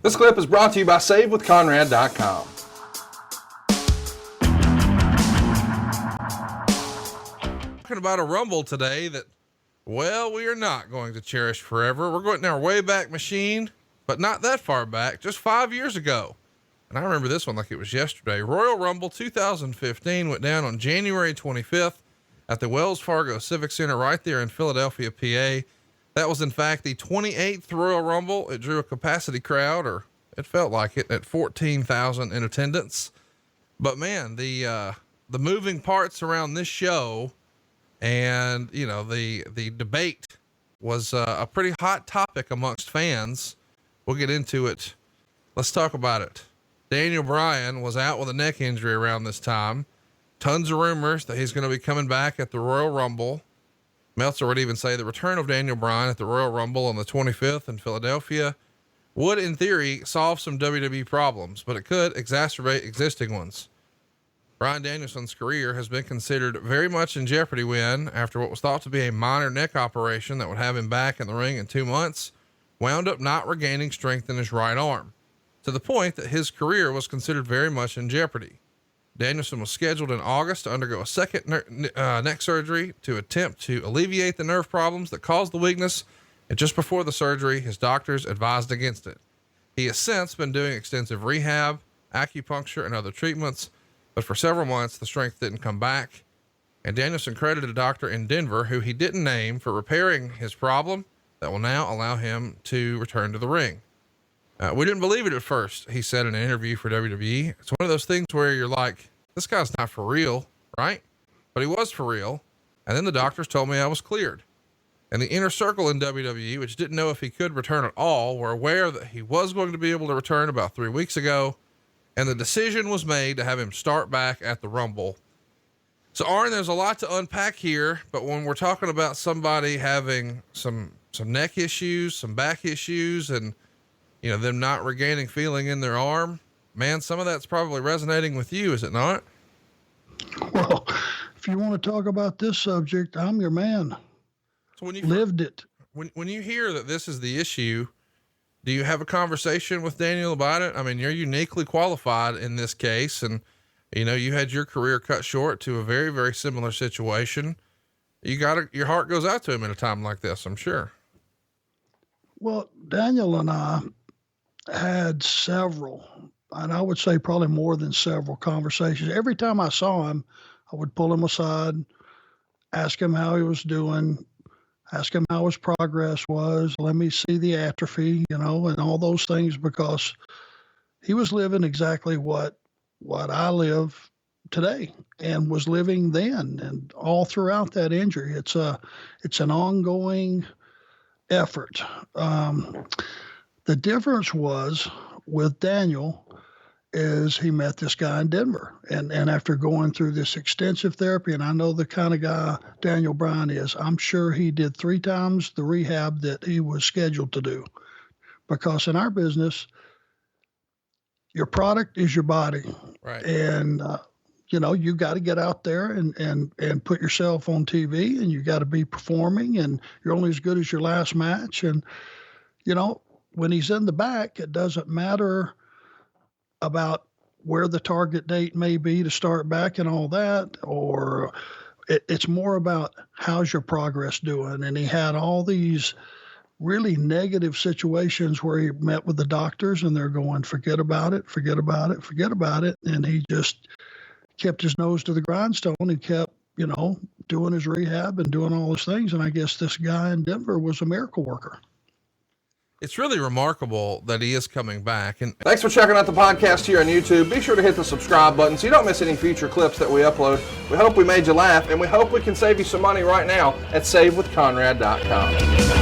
This clip is brought to you by SaveWithConrad.com. Talking about a Rumble today that, well, we are not going to cherish forever. We're going in our way back machine, but not that far back, just 5 years ago. And I remember this one like it was yesterday. Royal Rumble 2015 went down on January 25th at the Wells Fargo Civic Center right there in Philadelphia, PA. That was in fact the 28th Royal Rumble. It drew a capacity crowd, or it felt like it, at 14,000 in attendance. But man, the moving parts around this show and, you know, the debate was a pretty hot topic amongst fans. We'll get into it. Let's talk about it. Daniel Bryan was out with a neck injury around this time. Tons of rumors that he's going to be coming back at the Royal Rumble. Meltzer would even say the return of Daniel Bryan at the Royal Rumble on the 25th in Philadelphia would, in theory, solve some WWE problems, but it could exacerbate existing ones. Bryan Danielson's career has been considered very much in jeopardy when, after what was thought to be a minor neck operation that would have him back in the ring in 2 months, wound up not regaining strength in his right arm, to the point that his career was considered very much in jeopardy. Danielson was scheduled in August to undergo a second neck surgery to attempt to alleviate the nerve problems that caused the weakness. And just before the surgery, his doctors advised against it. He has since been doing extensive rehab, acupuncture, and other treatments, but for several months, the strength didn't come back. And Danielson credited a doctor in Denver, who he didn't name, for repairing his problem that will now allow him to return to the ring. We didn't believe it at first, he said in an interview for WWE. It's one of those things where you're like, this guy's not for real, right? But he was for real. And then the doctors told me I was cleared. And the inner circle in WWE, which didn't know if he could return at all, were aware that he was going to be able to return about 3 weeks ago. And the decision was made to have him start back at the Rumble. So Arn, there's a lot to unpack here, but when we're talking about somebody having some neck issues, some back issues, and, you know, them not regaining feeling in their arm, man, some of that's probably resonating with you, is it not? Well, if you want to talk about this subject, I'm your man. So when you lived it, when you hear that this is the issue, do you have a conversation with Daniel about it? I mean, you're uniquely qualified in this case, and, you know, you had your career cut short to a very, very similar situation. Your heart goes out to him at a time like this, I'm sure. Well, Daniel and I had several, and I would say probably more than several conversations. Every time I saw him, I would pull him aside, ask him how he was doing, ask him how his progress was, let me see the atrophy, you know, and all those things, because he was living exactly what I live today and was living then, and all throughout that injury. It's an ongoing effort. The difference was with Daniel is he met this guy in Denver, and after going through this extensive therapy, and I know the kind of guy Daniel Bryan is, I'm sure he did 3 times the rehab that he was scheduled to do, because in our business, your product is your body. Right. And, you know, you got to get out there and put yourself on TV, and you got to be performing, and you're only as good as your last match. And, you know, when he's in the back, it doesn't matter about where the target date may be to start back and all that, or it's more about how's your progress doing. And he had all these really negative situations where he met with the doctors and they're going, forget about it, forget about it, forget about it. And he just kept his nose to the grindstone and kept, you know, doing his rehab and doing all those things. And I guess this guy in Denver was a miracle worker. It's really remarkable that he is coming back. And Thanks for checking out the podcast here on YouTube. Be sure to hit the subscribe button so you don't miss any future clips that we upload. We hope we made you laugh, and we hope we can save you some money right now at SaveWithConrad.com.